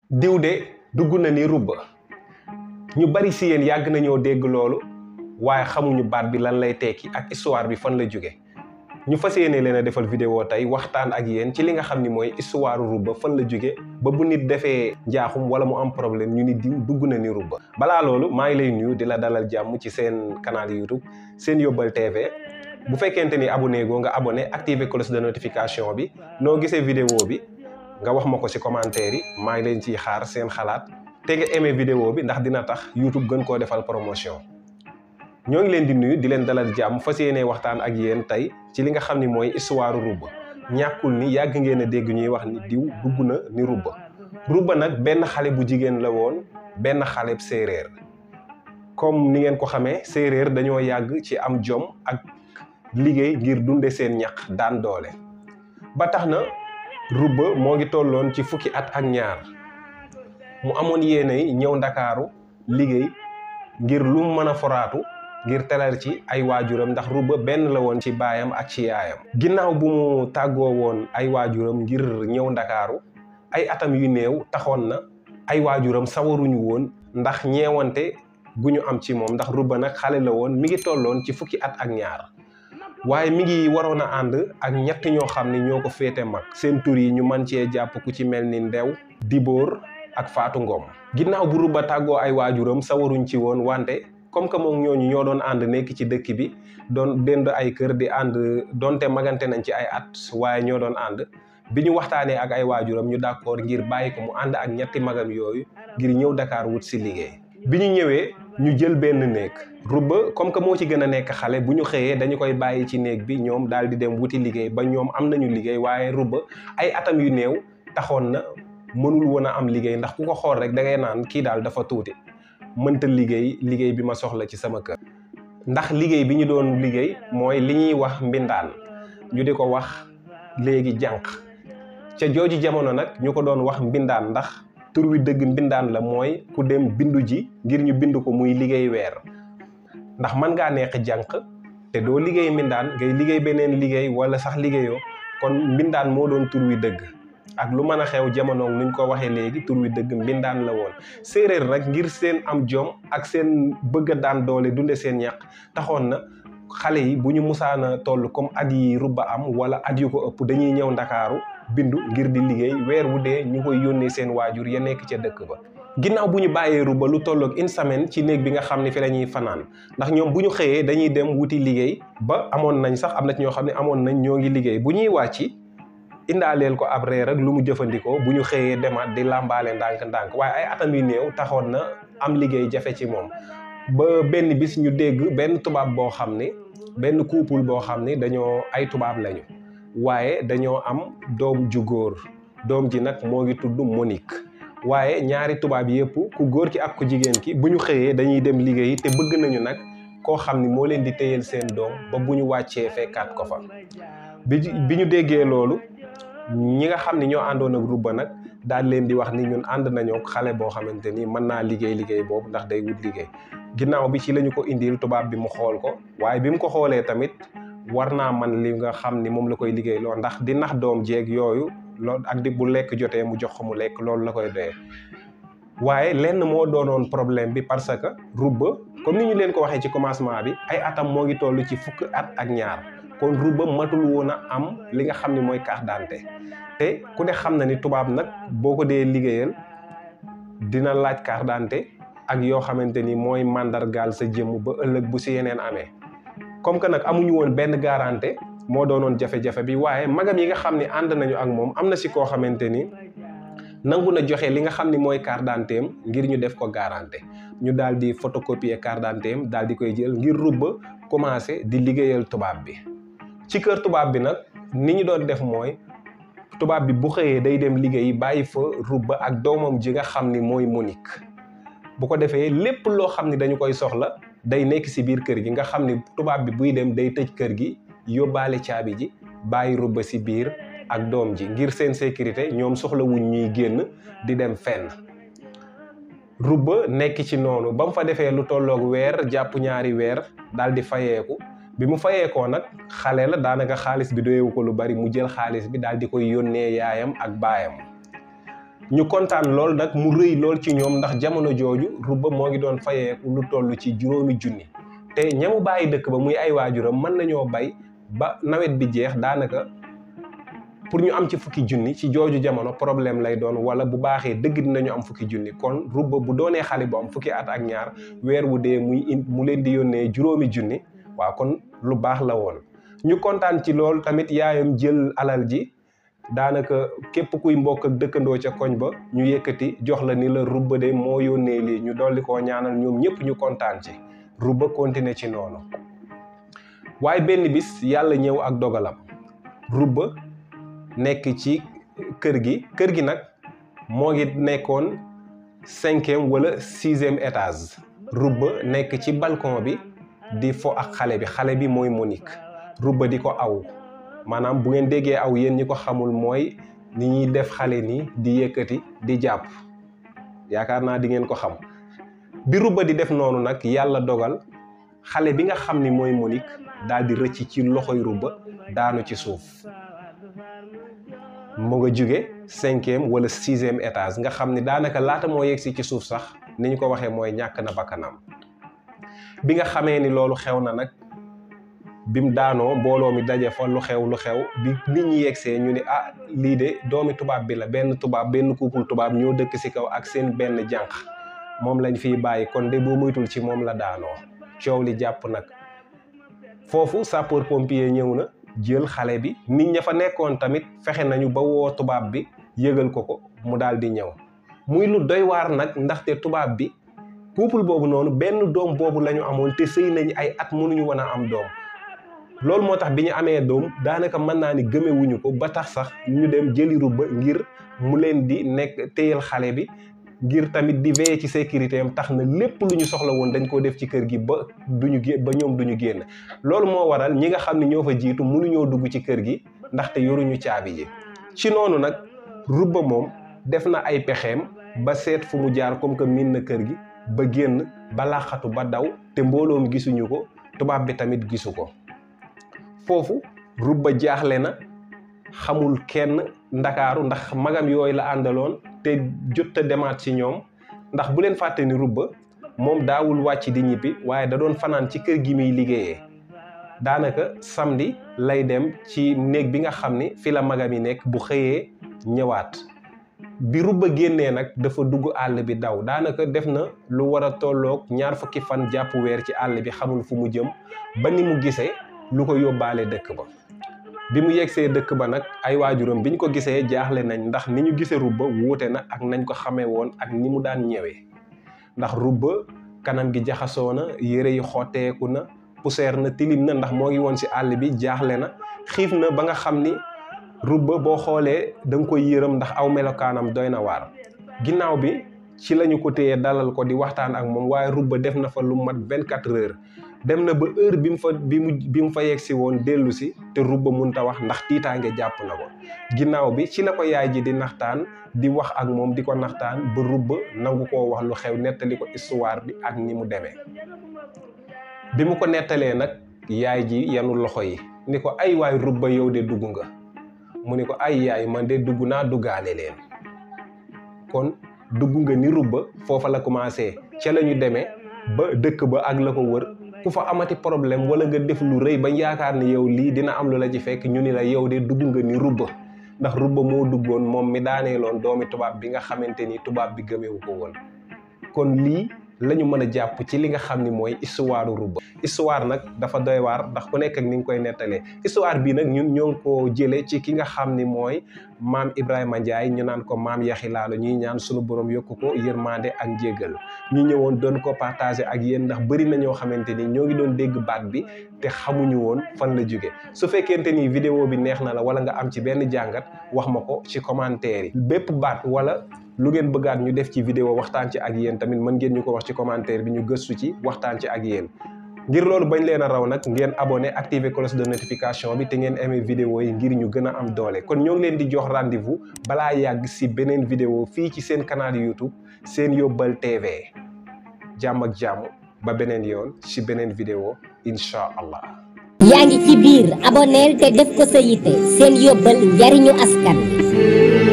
diw de dugg na ni rubba ñu bari si yéen yàgg nañoo dégg loolu waaye xamuñu baat bi lan lay tekki ak histoire bi fan la jóge ñu fas yéene leen a defal vidéo tey waxtaan ak yéen ci li nga xam ni mooy histoire rubba fan la jóge ba bu nit defee njaaxum wala mu am problème ñu ni diw dugg na ni rubba. balaa loolu maa ngi lay nuyu di la dalal jàmm ci seen canal YouTube Sen Yóbbal TV bu fekkente ni abonné goo nga abonné activer cloche de notification bi noo gisee vidéo bi nga wax ma ko ci commentaire yi maa ngi leen ciy xaar seen xalaat te nga aimé vidéo bi ndax dina tax YouTube gën koo defal promotion. ñoo ngi leen di nuyu di leen dalal jàmm fas yéene waxtaan ak yéen tey ci li nga xam ni mooy histoire rubba. ñàkkul ni yàgg ngeen a dégg ñuy wax ni diw dugg na ni rubba. rubba nag benn xale bu jigéen la woon benn xale séeréer comme ni ngeen ko xamee séeréer dañoo yàgg ci am jom ak liggéey ngir dunde seen ñaq daan doole. ba tax na rubba moo ngi tolloon ci fukki at ak ñaar mu amoon yéenay ñëw ndakaaru liggéey ngir lu mu mën a foraatu ngir teral ci ay waajuram ndax rubba benn la woon ci baayam ak ci yaayam. ginnaaw bu mu tàggoo woon ay waajuram ngir ñëw ndakaaru ay atam yu néew taxoon na ay waajuram sawaruñu woon ndax ñeewante gu ñu am ci moom ndax rubba nag xale la woon mi ngi tolloon ci fukki at ak ñaar waaye mi ngi waroon a ànd ak ñett ñoo xam ne ñoo ko féete mag seen tur yi ñu mën cee jàpp ku ci mel ni Ndew Dibóor ak Faatu Ngom. ginnaaw bu rubba tàggoo ay waajuram sawaruñ ci woon wante comme que moom ñooñu ñoo doon ànd nekk ci dëkk bi doon dend ay kër di ànd donte magante nañ ci ay at waaye ñoo doon ànd bi ñu waxtaanee ak ay waajuram ñu d'accord ngir bàyyi ko mu ànd ak ñetti magam yooyu ngir ñëw Dakar wut si liggéey. bi ñu ñëwee ñu jël benn néeg rubba comme que moo ci gën a nekk xale bu ñu xëyee dañu koy bàyyi ci néeg bi ñoom daal di dem wuti liggéey ba ñoom am nañu liggéey waaye rubba ay atam yu néew taxoon na mënul woon a am liggéey ndax ku ko xool rek da ngay naan kii daal dafa tuuti mënta liggéey bi ma soxla ci sama kër. ndax liggéey bi ñu doon liggéey mooy li ñuy wax mbindaan ñu di ko wax léegi jànq ca jooju jamono nag ñu ko doon wax mbindaan ndax tur wi dëgg mbindaan la mooy ku dem bindu ji ngir ñu bind ko muy liggéey weer ndax mën ngaa nekk jànq te doo liggéey mbindaan ngay liggéey beneen liggéey wala sax liggéeyoo kon mbindaan moo doon tur wi dëgg. ak lu mën a xew jamono nuñ ko waxee léegi tur wi dëgg mbindaan la woon séeréer nag ngir seen am jom ak seen bëgg a daan doole dunde seen ñaq taxoon na xale yi bu ñu musaana toll comme at yi rubba am wala at yu ko ëpp dañuy ñëw ndakaaru bindu ngir di liggéey weer wu dee ñu koy yónnee seen waajur ya nekk ca dëkk ba. ginnaaw bu ñu bàyyee rubba lu tolloog une semaine ci néeg bi nga xam ne fi la ñuy fanaan ndax ñoom bu ñu xëyee dañuy dem wuti liggéey ba amoon nañ sax am na ci ñoo xam ne amoon nañ ñoo ngi liggéey bu ñuy wàcci indaaleel ko ab reer ak lu mu jëfandikoo bu ñu xëyee demaat di làmbaale ndànk-ndànk waaye ay atam yu néew taxoon na am liggéey jafe ci moom ba benn bis ñu dégg benn tubaab boo xam ne benn couple boo xam ne dañoo ay tubaab lañu waaye dañoo am doom ju góor doom ji nag moo ngi tudd Monique waaye ñaari tubaab yëpp ku góor ki ak ku jigéen ki bu ñu xëyee dañuy dem liggéey te bëgg nañu nag koo xam ni moo leen di téyel seen doom ba bu ñu wàccee fekkaat ko fa bi ñu déggee loolu ñi nga xam ne ñoo àndoon ak rubba nag daal leen di wax ni ñun ànd nañoo xale boo xamante ni mën naa liggéey boobu ndax day wut liggéey ginnaaw bi ci lañu ko indil tubaab bi mu xool ko waaye bi mu ko xoolee tamit war naa man li nga xam ni moom la koy liggéey loo ndax di nax doom jeeg yooyu loolu ak di bu lekk jotee mu jox ko mu lekk loolu la koy doyee waaye lenn moo doonoon problème bi parce que rubba comme ni ñu leen ko waxee ci commencement bi ay atam moo ngi toll ci fukki at ak ñaar kon rubba matul woon a am li nga xam ne mooy carte d'identité te ku ne xam na ni tubaab nag boo ko dee liggéeyal dina laaj carte d'identité ak yoo xamante ni mooy màndargaal sa jëmm ba ëllëg bu si yeneen amee comme que nag amuñu woon benn garantie moo doonoon jafe-jafe bi waaye magam yi nga xam ne ànd nañu ak moom am na si koo xamante ni nangu na joxe li nga xam ni mooy carte d'identité am ngir ñu def ko garantie ñu daal di photocopier carte d'identité am daal di koy jël ngir rubba commencé di liggéeyal tubaab bi. ci kër tubaab bi nag ni ñu doon def mooy tubaab bi bu xëyee day dem liggéey bàyyi fa rubba ak doomam ji nga xam ni mooy Monique bu ko defee lépp loo xam ni dañu koy soxla day nekk ci biir kër gi nga xam ni tubaab bi buy dem day tëj kër gi yóbbaale caabi ji bàyyi rubba ci biir ak doom ji ngir seen sécurité ñoom soxla wuñ ñuy génn di dem fenn rubba nekk ci noonu ba mu fa defee lu tolloog weer jàpp ñaari weer daal di fayeeku bi mu fayeekoo nag xale la daanaka xaalis bi doyewu ko lu bari mu jël xaalis bi daal di koy yónnee yaayam ak baayam ñu kontaan lool nag mu rëy lool ci ñoom ndax jamono jooju Rouba moo ngi doon fayeeku lu toll ci 5 junni te ñamu bàyyi dëkk ba muy ay waajuram mën nañoo bay ba nawet bi jeex daanaka pour ñu am ci 10 junni ci jooju jamono problème lay doon wala bu baaxee dëgg dinañu am 10 junni kon Rouba bu doonee xale bu am 10 at ak ñaar weer wu dee mu leen di yónnee 5 junni waaw kon lu baax la woon. ñu kontaan ci loolu tamit yaayam jël alal ji daanaka képp kuy mbokk ak dëkkandoo ca koñ ba ñu yëkkati jox la ni la Rouba de moo yónnee lii ñu dolli koo ñaanal ñoom ñëpp ñu kontaan ci Rouba continuer ci noonu. waaye benn bis yàlla ñëw ak dogalam Rouba nekk ci kër gi nag moo ngi nekkoon 5e wala 6e étage Rouba nekk ci balcon bi di fo ak xale bi mooy Monique Rouba di ko aw maanaam bu ngeen déggee aw yéen ñi ko xamul mooy ni ñuy def xale ni di yëkkati di jàpp yaakaar naa di ngeen ko xam bi Rouba di def noonu nag yàlla dogal xale bi nga xam ni mooy Monique daal di rëcc ci loxoy Rouba daanu ci suuf mu nga jóge 5e wala 6e étage nga xam ni daanaka laata moo yegsi ci suuf sax ni ñu ko waxee mooy ñàkk na bakkanam bi nga xamee ni loolu xew na nag bim daanoo mbooloo mi daje fa lu xew bi nit ñi yegsee ñu ni ah lii de doomi tubaab bi la benn couple tubaab ñoo dëkk ci kaw ak seen benn jànq moom lañ fiy bàyyi kon de boo moytul ci moom la daanoo coow li jàpp nag foofu sapeur pompier ñëw na jël xale bi nit ña fa nekkoon tamit fexe nañu ba woo tubaab bi yëgal ko mu daal di ñëw muy lu doy waar nag ndaxte tubaab bi couple boobu noonu benn doom boobu la ñu amoon te sëy nañ ay at mënuñu woon a am doom loolu moo tax bi ñu amee doom daanaka mën naa ni gëmewuñu ko ba tax sax ñu dem jëli Rouba ngir mu leen di nekk téyal xale bi ngir tamit di veiller ci sécurité am tax na lépp lu ñu soxla woon dañ koo def ci kër gi ba ñoom duñu génn loolu moo waral ñi nga xam ne ñoo fa jiitu mënuñoo dugg ci kër gi ndaxte yoruñu caabi ji ci noonu nag Rouba moom def na ay pexeem ba seet fu mu jaar comme que miin na kër gi ba génn ba làqatu ba daw te mbooloom gisuñu ko tubaab bi tamit gisu ko foofu Rouba jaaxle na xamul kenn ndakaaru ndax magam yooyu la àndaloon te jot a demaat ci ñoom ndax bu leen fàtte ni Rouba moom daawul wàcc di ñibbi waaye da doon fanaan ci kër gi muy liggéeyee daanaka samedi lay dem ci néeg bi nga xam ni fi la magam yi nekk bu xëyee ñëwaat bi Rouba génnee nag dafa dugg àll bi daw daanaka def na lu war a tolloog 20 fan jàpp weer ci àll bi xamul fu mu jëm ba ni mu gisee lu ko yóbbaale dëkk ba bi mu yegsee dëkk ba nag ay waajuram bi ñu ko gisee jaaxle nañ ndax ni ñu gisee Rouba wuute na ak nañ ko xamee woon ak ni mu daan ñëwee ndax Rouba kanam gi jaxasoo na yére yi xotteeku na poussière na tilim na ndax moo ngi woon ci àll bi jaaxle na xiif na ba nga xam ni Rouba boo xoolee da nga koy yërëm ndax aw melokaanam doy na waar ginnaaw bi ci lañu ko téye dalal ko di waxtaan ak moom waaye Rouba def na fa lu mat 24 heures dem na ba heure bi mu fa yegsi woon dellu si te Rouba mënta wax ndax tiitaange jàpp na ko ginnaaw bi ci la ko yaay ji di naxtaan di wax ak moom di ko naxtaan ba Rouba nangu koo wax lu xew nettali ko histoire bi ak ni mu demee bi mu ko nettalee nag yaay ji yanu loxo yi ni ko ay waay Rouba yow de dugg nga mu ni ko ay yaay man de dugg naa duggaale leen kon dugg nga ni Rouba foofa la commencé ca la ñu demee ba dëkk ba ak la ko wër ku fa amati problème wala nga def lu rëy ba yaakaar ni yow lii dina am lu la ci fekk ñu ni la yow de dugg nga ni Rouba ndax Rouba moo duggoon moom mi daaneeloon doomi tubaab bi nga xamante ni tubaab bi gëmewu ko woon kon lii la ñu mën a jàpp ci li nga xam ni mooy histoire Rouba histoire nag dafa doy waar ndax ku nekk ak ni nga koy nettalee histoire bii nag ñun ñoo ngi ko jëlee ci ki nga xam ni mooy maam Ibrahima Ndiaye ñu naan ko maam Yaxi Laalo ñuy ñaan sunu borom yokku ko yërmande ak njéggal ñu ñëwoon doon ko partager ak yéen ndax bëri na ñoo xamante ni ñoo ngi doon dégg baat bi te xamuñu woon fan la jóge su fekkente ni vidéo bi neex na la wala nga am ci benn jàngat wax ma ko ci commentaire yi bépp baat wala lu ngeen bëggaat ñu def ci vidéo waxtaan ci ak yéen tamit mën ngeen ñu ko wax ci commentaire bi ñu gëstu ci waxtaan ci ak yéen ngir loolu bañ leen a raw nag ngeen abonné activer cloche de notification bi te ngeen aimé vidéo yi ngir ñu gën a am doole kon ñoo ngi leen di jox rendez-vous balaa yàgg si beneen vidéo fii ci seen canal YouTube Sen Yóbbal TV jàmm ak jàmm ba beneen yoon si beneen vidéo incha allah. yaa ngi ci biir abonneel te def ko sa yitte Sen Yóbbal njariñu askan.